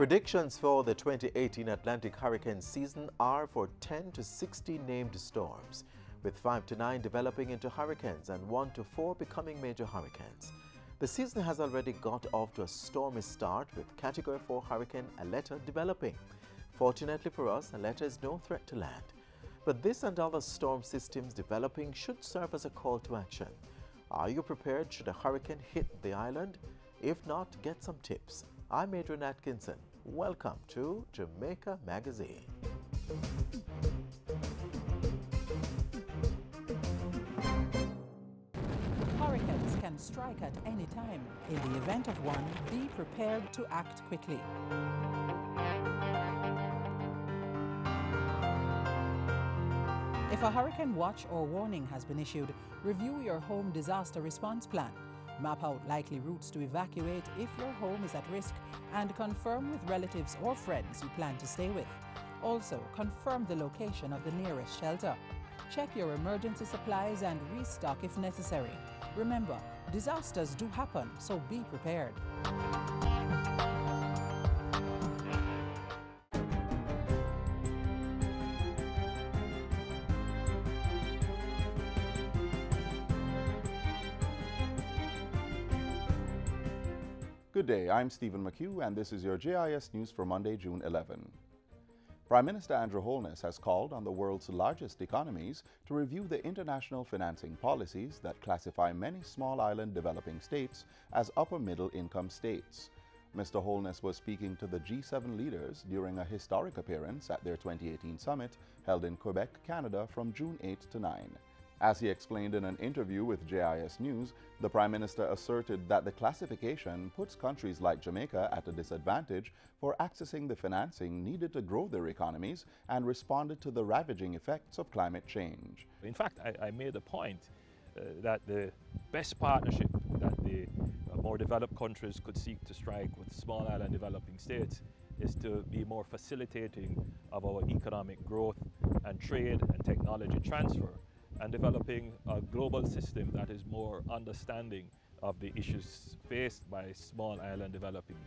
Predictions for the 2018 Atlantic hurricane season are for 10 to 60 named storms, with 5 to 9 developing into hurricanes and 1 to 4 becoming major hurricanes. The season has already got off to a stormy start, with Category 4 hurricane Aletta developing. Fortunately for us, Aletta is no threat to land. But this and other storm systems developing should serve as a call to action. Are you prepared should a hurricane hit the island? If not, get some tips. I'm Adrian Atkinson. Welcome to Jamaica Magazine. Hurricanes can strike at any time. In the event of one, be prepared to act quickly. If a hurricane watch or warning has been issued, review your home disaster response plan. Map out likely routes to evacuate if your home is at risk, and confirm with relatives or friends you plan to stay with. Also, confirm the location of the nearest shelter. Check your emergency supplies and restock if necessary. Remember, disasters do happen, so be prepared. Good day, I'm Stephen McHugh, and this is your JIS News for Monday, June 11. Prime Minister Andrew Holness has called on the world's largest economies to review the international financing policies that classify many small island developing states as upper-middle income states. Mr. Holness was speaking to the G7 leaders during a historic appearance at their 2018 summit held in Quebec, Canada from June 8 to 9. As he explained in an interview with JIS News, the Prime Minister asserted that the classification puts countries like Jamaica at a disadvantage for accessing the financing needed to grow their economies and responded to the ravaging effects of climate change. In fact, I made a point that the best partnership that the more developed countries could seek to strike with small island developing states is to be more facilitating of our economic growth and trade and technology transfer, and developing a global system that is more understanding of the issues faced by small island developing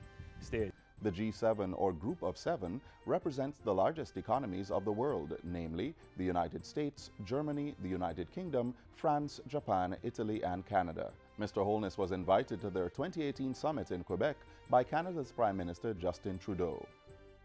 states. The G7, or Group of Seven, represents the largest economies of the world, namely the United States, Germany, the United Kingdom, France, Japan, Italy, and Canada. Mr. Holness was invited to their 2018 summit in Quebec by Canada's Prime Minister Justin Trudeau.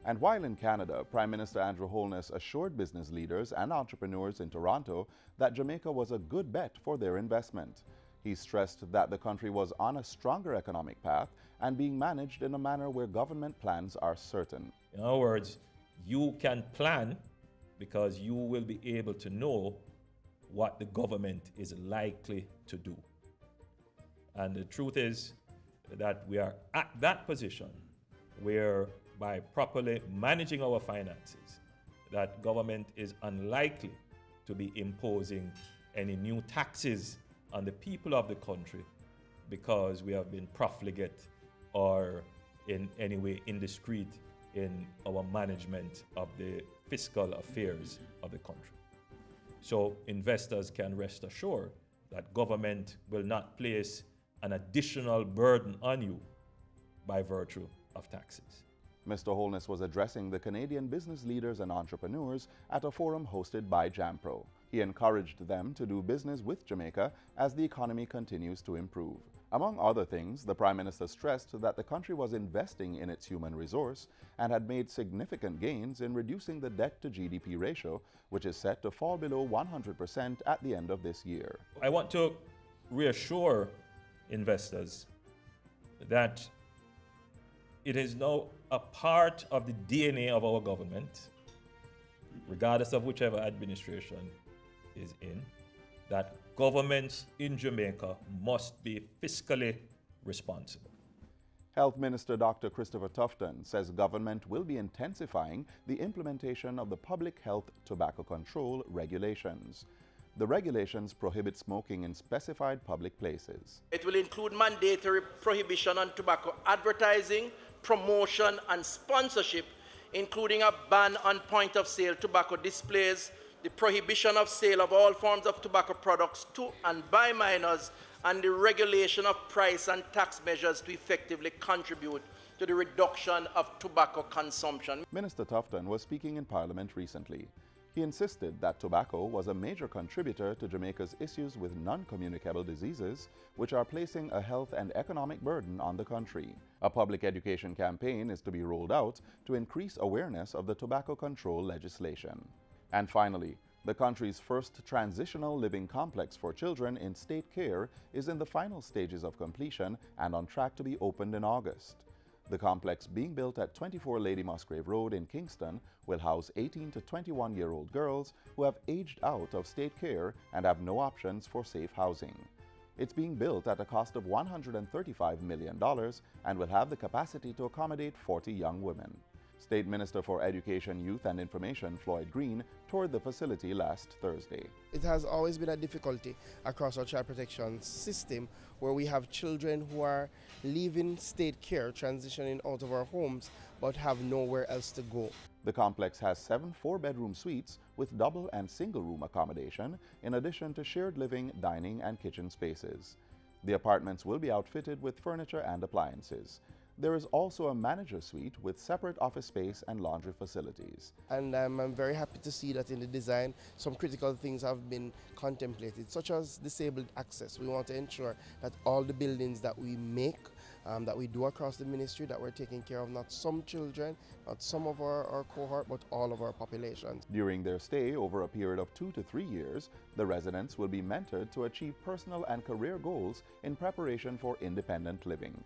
And while in Canada, Prime Minister Andrew Holness assured business leaders and entrepreneurs in Toronto that Jamaica was a good bet for their investment. He stressed that the country was on a stronger economic path and being managed in a manner where government plans are certain. In other words, you can plan because you will be able to know what the government is likely to do. And the truth is that we are at that position where, by properly managing our finances, that government is unlikely to be imposing any new taxes on the people of the country because we have been profligate or in any way indiscreet in our management of the fiscal affairs of the country. So investors can rest assured that government will not place an additional burden on you by virtue of taxes. Mr. Holness was addressing the Canadian business leaders and entrepreneurs at a forum hosted by JAMPRO. He encouraged them to do business with Jamaica as the economy continues to improve. Among other things, the Prime Minister stressed that the country was investing in its human resource and had made significant gains in reducing the debt-to-GDP ratio, which is set to fall below 100% at the end of this year. I want to reassure investors that it is now a part of the DNA of our government, regardless of whichever administration is in, that governments in Jamaica must be fiscally responsible. Health Minister Dr. Christopher Tufton says government will be intensifying the implementation of the Public Health Tobacco Control regulations. The regulations prohibit smoking in specified public places. It will include mandatory prohibition on tobacco advertising, promotion and sponsorship, including a ban on point-of-sale tobacco displays, the prohibition of sale of all forms of tobacco products to and by minors, and the regulation of price and tax measures to effectively contribute to the reduction of tobacco consumption. Minister Tufton was speaking in Parliament recently. He insisted that tobacco was a major contributor to Jamaica's issues with non-communicable diseases, which are placing a health and economic burden on the country. A public education campaign is to be rolled out to increase awareness of the tobacco control legislation. And finally, the country's first transitional living complex for children in state care is in the final stages of completion and on track to be opened in August. The complex, being built at 24 Lady Musgrave Road in Kingston, will house 18 to 21-year-old girls who have aged out of state care and have no options for safe housing. It's being built at a cost of $135 million and will have the capacity to accommodate 40 young women. State Minister for Education, Youth and Information, Floyd Green, toured the facility last Thursday. It has always been a difficulty across our child protection system where we have children who are leaving state care, transitioning out of our homes, but have nowhere else to go. The complex has 7 4-bedroom suites with double and single-room accommodation, in addition to shared living, dining and kitchen spaces. The apartments will be outfitted with furniture and appliances. There is also a manager suite with separate office space and laundry facilities. And I'm very happy to see that in the design, some critical things have been contemplated, such as disabled access. We want to ensure that all the buildings that we make, that we do across the ministry, that we're taking care of not some children, not some of our cohort, but all of our populations. During their stay over a period of 2 to 3 years, the residents will be mentored to achieve personal and career goals in preparation for independent living.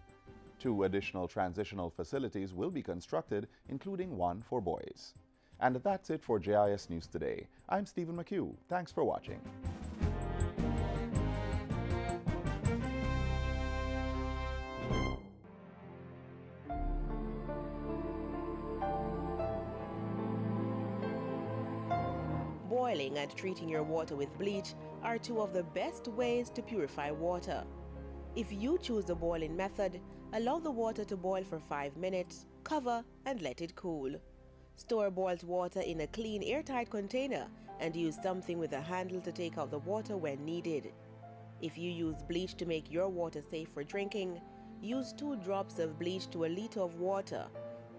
2 additional transitional facilities will be constructed, including one for boys. And that's it for JIS News Today. I'm Stephen McHugh. Thanks for watching. Boiling and treating your water with bleach are 2 of the best ways to purify water. If you choose the boiling method, allow the water to boil for 5 minutes, cover and let it cool. Store boiled water in a clean airtight container and use something with a handle to take out the water when needed. If you use bleach to make your water safe for drinking, use 2 drops of bleach to a liter of water,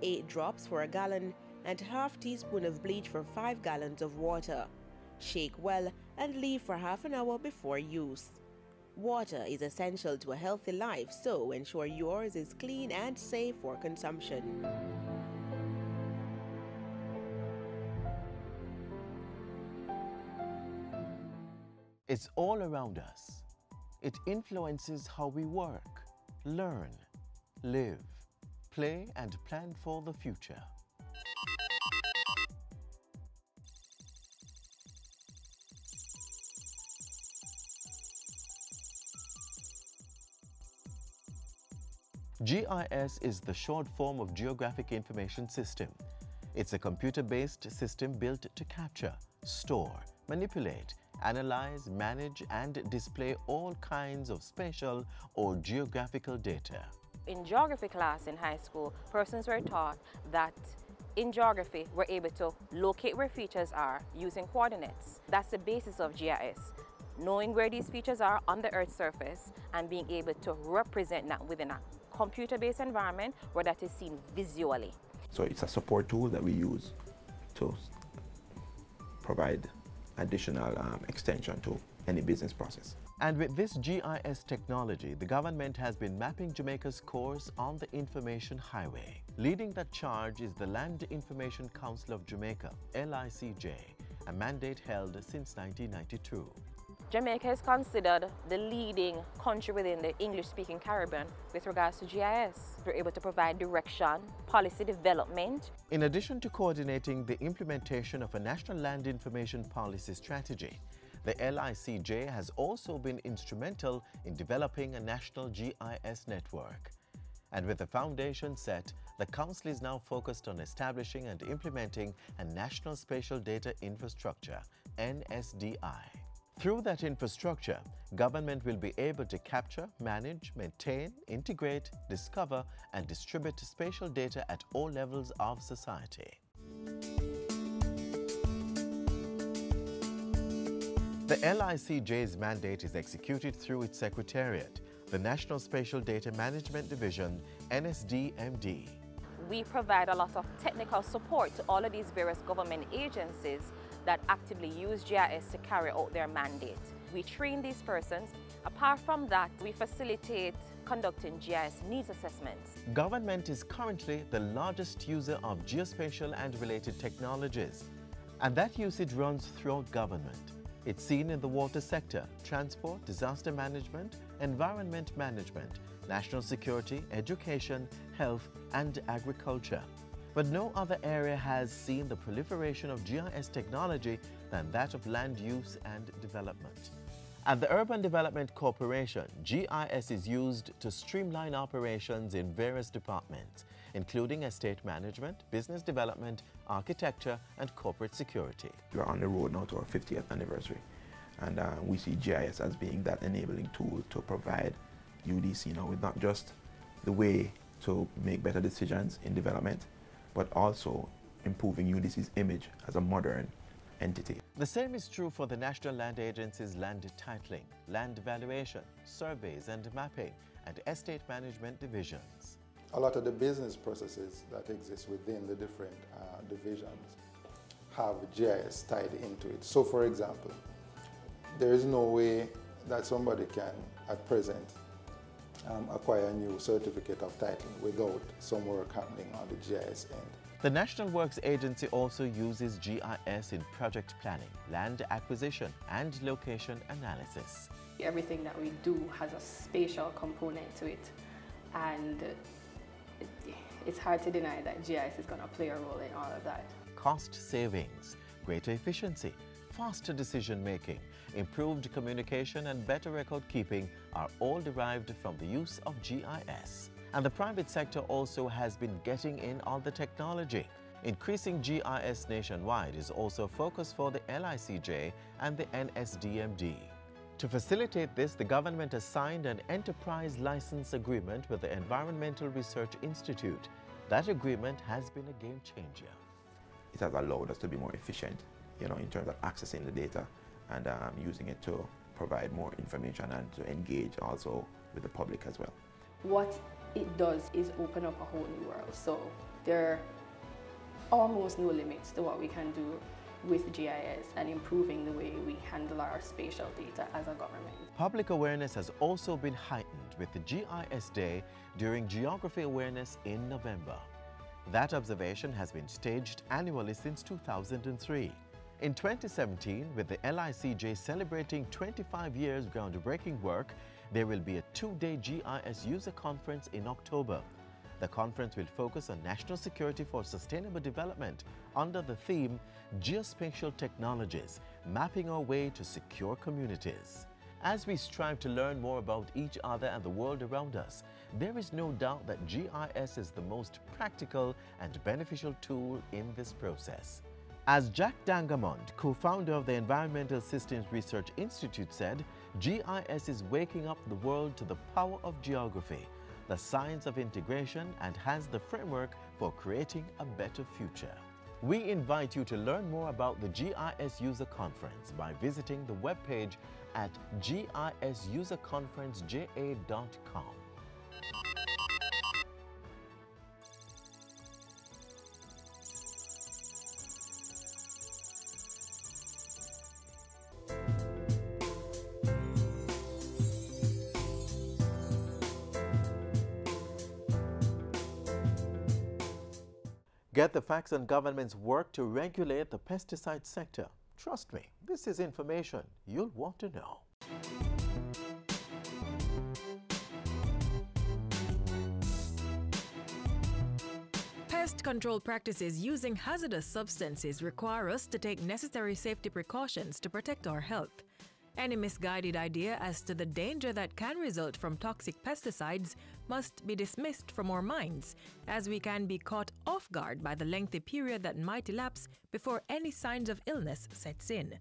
8 drops for a gallon, and ½ teaspoon of bleach for 5 gallons of water. Shake well and leave for half an hour before use. Water is essential to a healthy life, so ensure yours is clean and safe for consumption. It's all around us. It influences how we work, learn, live, play, and plan for the future. GIS is the short form of Geographic Information System. It's a computer-based system built to capture, store, manipulate, analyze, manage, and display all kinds of spatial or geographical data. In geography class in high school, persons were taught that in geography, we're able to locate where features are using coordinates. That's the basis of GIS. Knowing where these features are on the Earth's surface and being able to represent that within a computer-based environment where that is seen visually. So it's a support tool that we use to provide additional extension to any business process. And with this GIS technology, the government has been mapping Jamaica's course on the Information Highway. Leading that charge is the Land Information Council of Jamaica, LICJ, a mandate held since 1992. Jamaica is considered the leading country within the English-speaking Caribbean with regards to GIS. We're able to provide direction, policy development. In addition to coordinating the implementation of a national land information policy strategy, the LICJ has also been instrumental in developing a national GIS network. And with the foundation set, the Council is now focused on establishing and implementing a National Spatial Data Infrastructure, NSDI. Through that infrastructure, government will be able to capture, manage, maintain, integrate, discover, and distribute spatial data at all levels of society. The LICJ's mandate is executed through its Secretariat, the National Spatial Data Management Division, NSDMD. We provide a lot of technical support to all of these various government agencies that actively use GIS to carry out their mandate. We train these persons. Apart from that, we facilitate conducting GIS needs assessments. Government is currently the largest user of geospatial and related technologies, and that usage runs throughout government. It's seen in the water sector, transport, disaster management, environment management, national security, education, health, and agriculture. But no other area has seen the proliferation of GIS technology than that of land use and development. At the Urban Development Corporation, GIS is used to streamline operations in various departments, including estate management, business development, architecture, and corporate security. We're on the road now to our 50th anniversary, and we see GIS as being that enabling tool to provide UDC now with not just the way to make better decisions in development, but also improving UDC's image as a modern entity. The same is true for the National Land Agency's land titling, land valuation, surveys and mapping, and estate management divisions. A lot of the business processes that exist within the different divisions have GIS tied into it. So for example, there is no way that somebody can, at present, acquire a new certificate of title without some work happening on the GIS end. The National Works Agency also uses GIS in project planning, land acquisition, and location analysis. Everything that we do has a spatial component to it, and it's hard to deny that GIS is going to play a role in all of that. Cost savings, greater efficiency, faster decision making, improved communication, and better record keeping are all derived from the use of GIS. And the private sector also has been getting in on the technology. Increasing GIS nationwide is also a focus for the LICJ and the NSDMD. To facilitate this, the government has signed an enterprise license agreement with the Environmental Research Institute. That agreement has been a game changer. It has allowed us to be more efficient, in terms of accessing the data and using it to provide more information and to engage also with the public as well. What it does is open up a whole new world. So there are almost no limits to what we can do with GIS and improving the way we handle our spatial data as a government. Public awareness has also been heightened with the GIS Day during Geography Awareness in November. That observation has been staged annually since 2003. In 2017, with the LICJ celebrating 25 years groundbreaking work, there will be a two-day GIS user conference in October. The conference will focus on national security for sustainable development under the theme Geospatial Technologies, Mapping Our Way to Secure Communities. As we strive to learn more about each other and the world around us, there is no doubt that GIS is the most practical and beneficial tool in this process. As Jack Dangamond, co-founder of the Environmental Systems Research Institute, said, GIS is waking up the world to the power of geography, the science of integration, and has the framework for creating a better future. We invite you to learn more about the GIS User Conference by visiting the webpage at gisuserconferenceja.com. Get the facts on government's work to regulate the pesticide sector. Trust me, this is information you'll want to know. Pest control practices using hazardous substances require us to take necessary safety precautions to protect our health. Any misguided idea as to the danger that can result from toxic pesticides must be dismissed from our minds, as we can be caught off guard by the lengthy period that might elapse before any signs of illness sets in.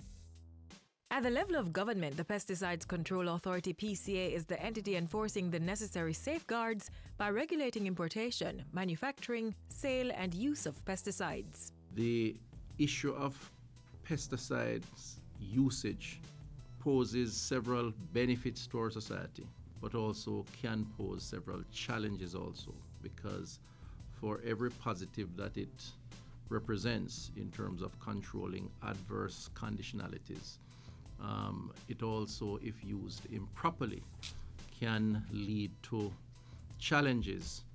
At the level of government, the Pesticides Control Authority (PCA) is the entity enforcing the necessary safeguards by regulating importation, manufacturing, sale, and use of pesticides. The issue of pesticides usage poses several benefits to our society. but also can pose several challenges also, because for every positive that it represents in terms of controlling adverse conditionalities, it also, if used improperly, can lead to challenges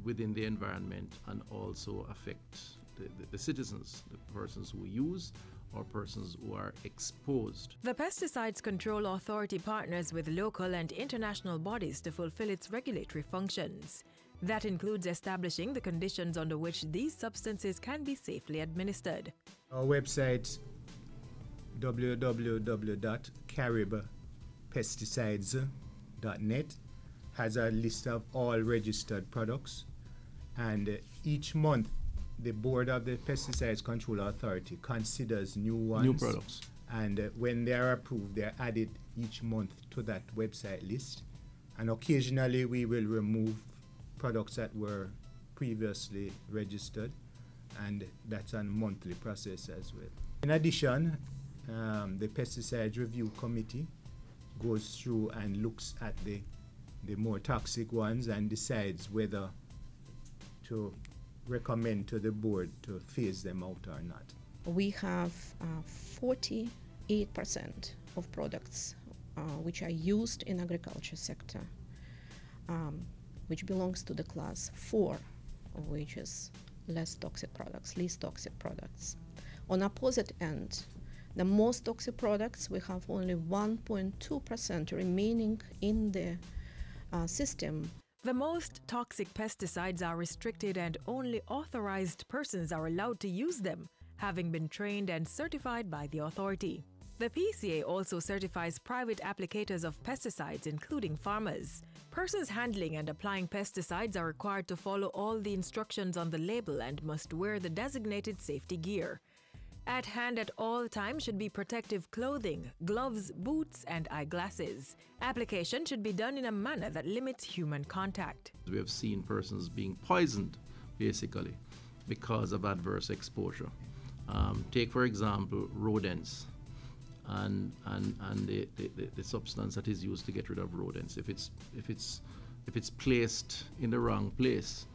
within the environment and also affect the citizens, the persons who use or persons who are exposed. The Pesticides Control Authority partners with local and international bodies to fulfill its regulatory functions. That includes establishing the conditions under which these substances can be safely administered. Our website, www.caribpesticides.net, has a list of all registered products, and each month the board of the Pesticides Control Authority considers new products, and when they are approved, they are added each month to that website list. And occasionally we will remove products that were previously registered, and that's a monthly process as well. In addition, the Pesticides Review Committee goes through and looks at the more toxic ones and decides whether to recommend to the board to phase them out or not. We have 48% of products which are used in agriculture sector, which belongs to the class 4, which is least toxic products. On opposite end, the most toxic products, we have only 1.2% remaining in the system. The most toxic pesticides are restricted and only authorized persons are allowed to use them, having been trained and certified by the authority. The PCA also certifies private applicators of pesticides, including farmers. Persons handling and applying pesticides are required to follow all the instructions on the label and must wear the designated safety gear. At hand at all times should be protective clothing, gloves, boots, and eyeglasses. Application should be done in a manner that limits human contact. We have seen persons being poisoned, basically, because of adverse exposure. Take, for example, rodents and the substance that is used to get rid of rodents. If it's placed in the wrong place,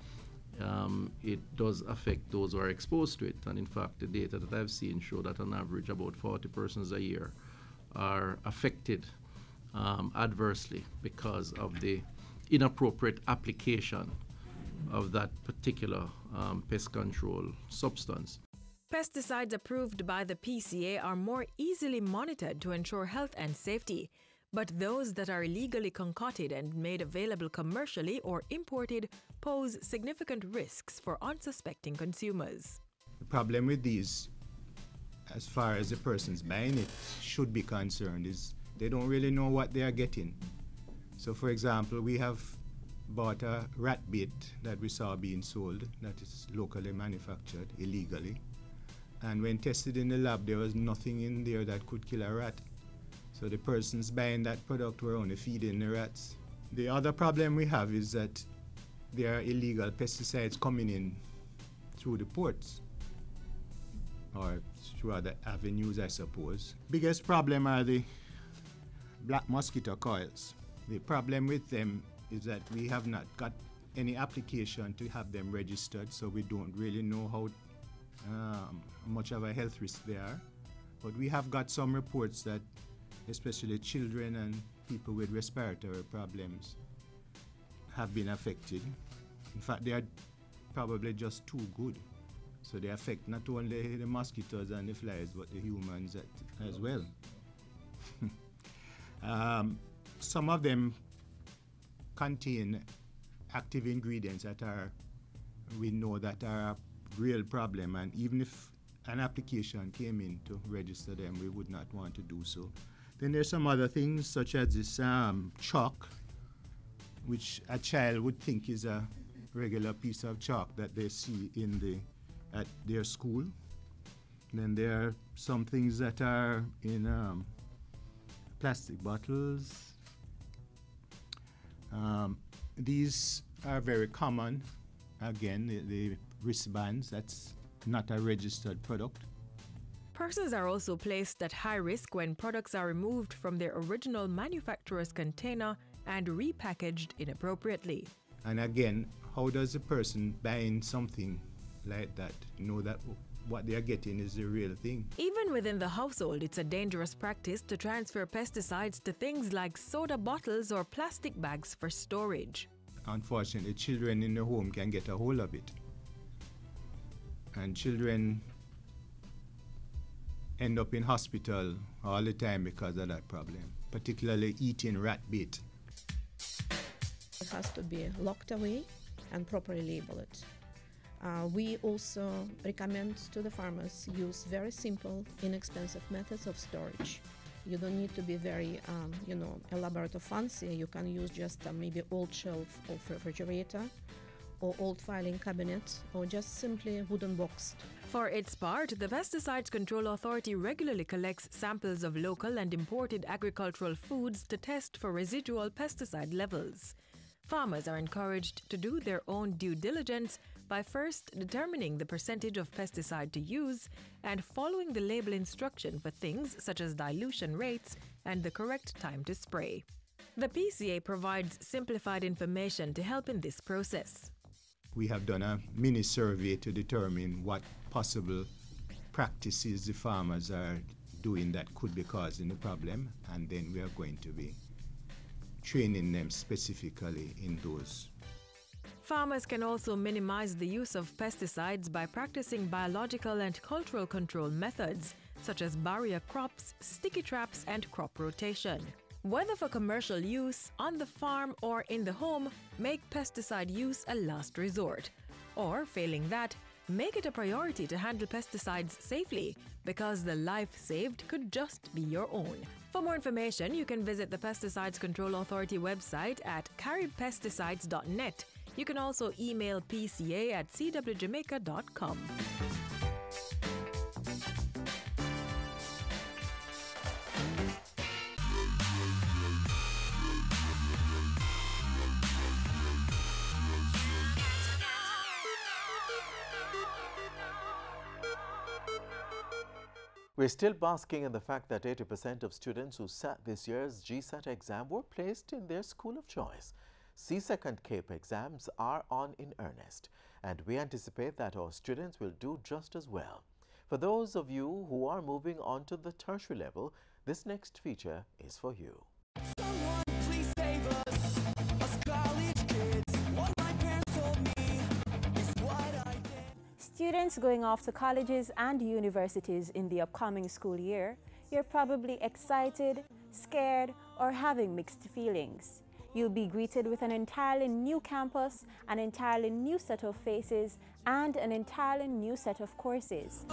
it does affect those who are exposed to it. And in fact, the data that I've seen show that on average about 40 persons a year are affected adversely because of the inappropriate application of that particular pest control substance. Pesticides approved by the PCA are more easily monitored to ensure health and safety, but those that are illegally concocted and made available commercially or imported pose significant risks for unsuspecting consumers. The problem with these, as far as the persons buying it should be concerned, is they don't really know what they are getting. So for example, we have bought a rat bait that we saw being sold that is locally manufactured illegally, and when tested in the lab there was nothing in there that could kill a rat. So the persons buying that product were only feeding the rats. The other problem we have is that there are illegal pesticides coming in through the ports, or through other avenues, I suppose. Biggest problem are the black mosquito coils. The problem with them is that we have not got any application to have them registered, so we don't really know how much of a health risk they are. But we have got some reports that especially children and people with respiratory problems have been affected. In fact, they are probably just too good. So they affect not only the mosquitoes and the flies, but the humans as well. Some of them contain active ingredients that we know that are a real problem, and even if an application came in to register them, we would not want to do so. Then there's some other things, such as this chalk, which a child would think is a regular piece of chalk that they see at their school. Then there are some things that are in plastic bottles. These are very common. Again, the wristbands, that's not a registered product. Persons are also placed at high risk when products are removed from their original manufacturer's container and repackaged inappropriately. And again, how does a person buying something like that know that what they are getting is the real thing? Even within the household, it's a dangerous practice to transfer pesticides to things like soda bottles or plastic bags for storage. Unfortunately, children in the home can get a hold of it. And children end up in hospital all the time because of that problem, particularly eating rat bait. It has to be locked away and properly labeled. We also recommend to the farmers use very simple, inexpensive methods of storage. You don't need to be very, elaborate or fancy. You can use just maybe old shelf of refrigerator or old filing cabinet or just simply wooden box. For its part, the Pesticides Control Authority regularly collects samples of local and imported agricultural foods to test for residual pesticide levels. Farmers are encouraged to do their own due diligence by first determining the percentage of pesticide to use and following the label instruction for things such as dilution rates and the correct time to spray. The PCA provides simplified information to help in this process. We have done a mini survey to determine what possible practices the farmers are doing that could be causing the problem, and then we are going to be training them specifically in those. Farmers can also minimize the use of pesticides by practicing biological and cultural control methods, such as barrier crops, sticky traps, and crop rotation. Whether for commercial use, on the farm, or in the home, make pesticide use a last resort. Or, failing that, make it a priority to handle pesticides safely, because the life saved could just be your own. For more information, you can visit the Pesticides Control Authority website at caribpesticides.net. You can also email pca@cwjamaica.com. We're still basking in the fact that 80% of students who sat this year's GSET exam were placed in their school of choice. CSEC and CAPE exams are on in earnest, and we anticipate that our students will do just as well. For those of you who are moving on to the tertiary level, this next feature is for you. Someone please save us college kids. What my parents told me is what I did. Students going off to colleges and universities in the upcoming school year, you're probably excited, scared, or having mixed feelings. You'll be greeted with an entirely new campus, an entirely new set of faces, and an entirely new set of courses.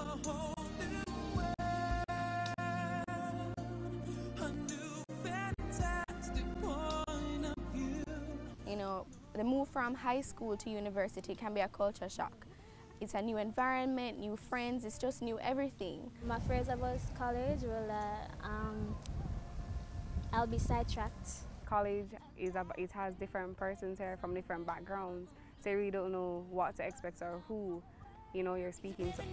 You know, the move from high school to university can be a culture shock. It's a new environment, new friends, it's just new everything. My fears about college were that I'll be sidetracked. College it has different persons here from different backgrounds, so you really don't know what to expect or who, you're speaking to.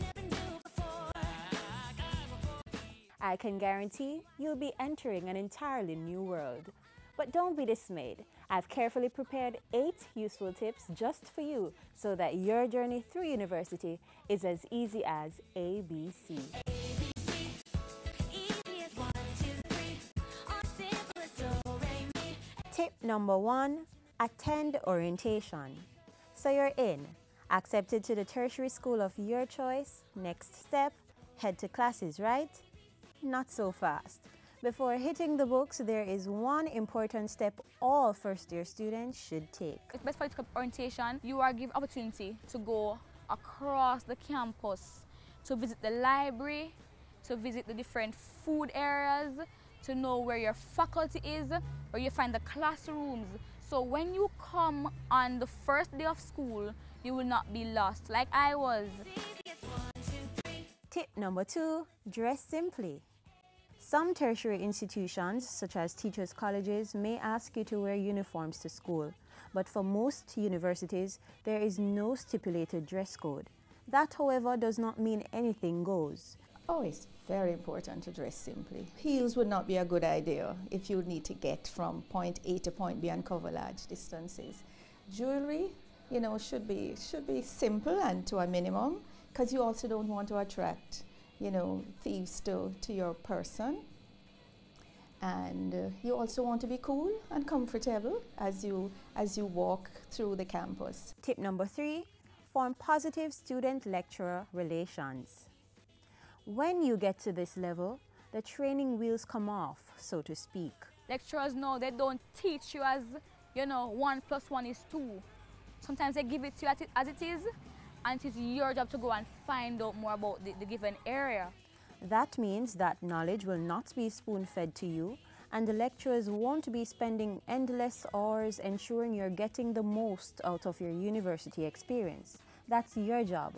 I can guarantee you'll be entering an entirely new world. But don't be dismayed. I've carefully prepared 8 useful tips just for you so that your journey through university is as easy as ABC. Tip number 1, attend orientation. So you're in, accepted to the tertiary school of your choice. Next step, head to classes, right? Not so fast. Before hitting the books, there is one important step all first-year students should take. It's best for orientation. You are given opportunity to go across the campus, to visit the library, to visit the different food areas, to know where your faculty is, where you find the classrooms. So when you come on the first day of school, you will not be lost like I was. Tip number 2, dress simply. Some tertiary institutions, such as teachers' colleges, may ask you to wear uniforms to school, but for most universities, there is no stipulated dress code. That, however, does not mean anything goes. Oh, it's very important to dress simply. Heels would not be a good idea if you need to get from point A to point B and cover large distances. Jewelry, you know, should be simple and to a minimum, because you also don't want to attract, you know, thieves to your person. And you also want to be cool and comfortable as you walk through the campus. Tip number 3, form positive student-lecturer relations. When you get to this level, the training wheels come off, so to speak. Lecturers know they don't teach you as, you know, 1 + 1 is 2. Sometimes they give it to you as it is, and it is your job to go and find out more about the given area. That means that knowledge will not be spoon-fed to you, and the lecturers won't be spending endless hours ensuring you're getting the most out of your university experience. That's your job.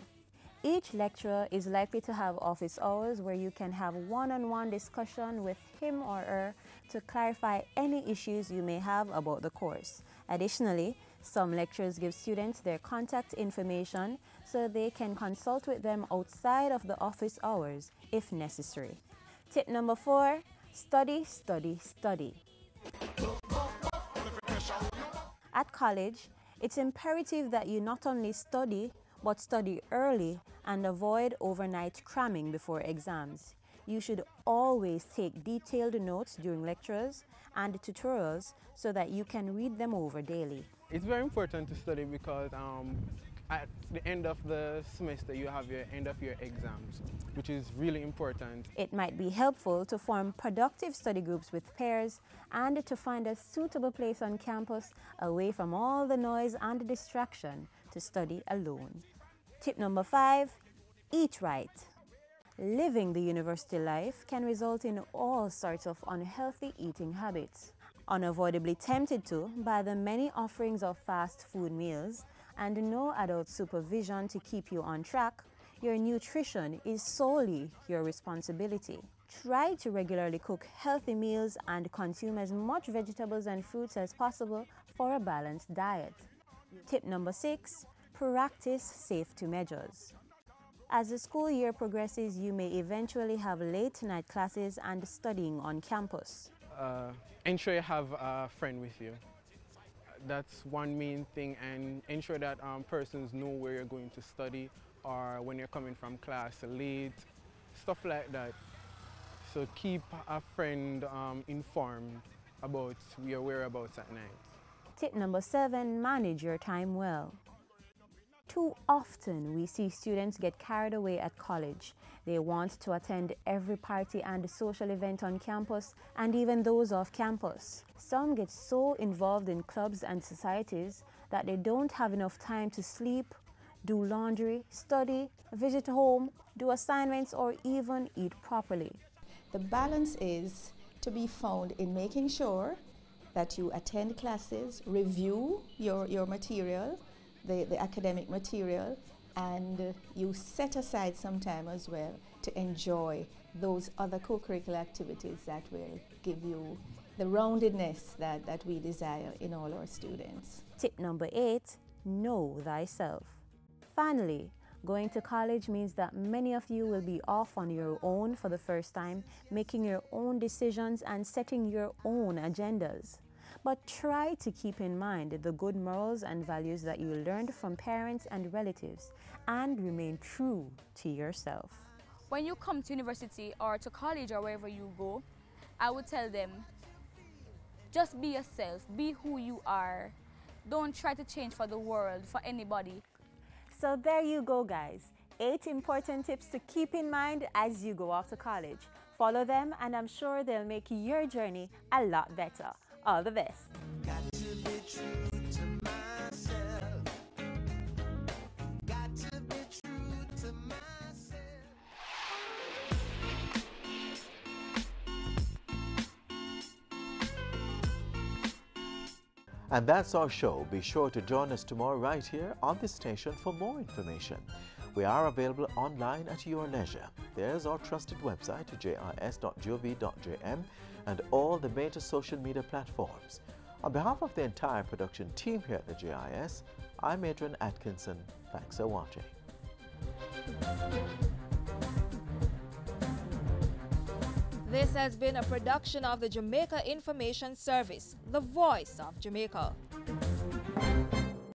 Each lecturer is likely to have office hours where you can have one-on-one discussion with him or her to clarify any issues you may have about the course. Additionally, some lecturers give students their contact information so they can consult with them outside of the office hours if necessary. Tip number 4, study, study, study. At college, it's imperative that you not only study, but study early and avoid overnight cramming before exams. You should always take detailed notes during lectures and tutorials so that you can read them over daily. It's very important to study because at the end of the semester you have your end of year exams, which is really important. It might be helpful to form productive study groups with peers and to find a suitable place on campus away from all the noise and distraction to study alone. Tip number 5, eat right. Living the university life can result in all sorts of unhealthy eating habits. Unavoidably tempted to by the many offerings of fast food meals and no adult supervision to keep you on track, your nutrition is solely your responsibility. Try to regularly cook healthy meals and consume as much vegetables and fruits as possible for a balanced diet. Tip number 6, practice safety measures. As the school year progresses, you may eventually have late-night classes and studying on campus. Ensure you have a friend with you. That's one main thing, and ensure that persons know where you're going to study or when you're coming from class late, stuff like that. So keep a friend informed about your whereabouts at night. Tip number 7, manage your time well. Too often we see students get carried away at college. They want to attend every party and social event on campus and even those off campus. Some get so involved in clubs and societies that they don't have enough time to sleep, do laundry, study, visit home, do assignments, or even eat properly. The balance is to be found in making sure that you attend classes, review your material, the academic material, and you set aside some time as well to enjoy those other co-curricular activities that will give you the roundedness that we desire in all our students. Tip number 8, know thyself. Finally, going to college means that many of you will be off on your own for the first time, making your own decisions and setting your own agendas. But try to keep in mind the good morals and values that you learned from parents and relatives and remain true to yourself. When you come to university or to college or wherever you go, I would tell them, just be yourself, be who you are. Don't try to change for the world, for anybody. So there you go, guys. 8 important tips to keep in mind as you go off to college. Follow them and I'm sure they'll make your journey a lot better. All the best. Got to be true to myself. Got to be true to myself. And that's our show. Be sure to join us tomorrow right here on this station for more information. We are available online at your leisure. There's our trusted website, jis.gov.jm, and all the major social media platforms. On behalf of the entire production team here at the JIS, I'm Adrian Atkinson. Thanks for watching. This has been a production of the Jamaica Information Service, the voice of Jamaica.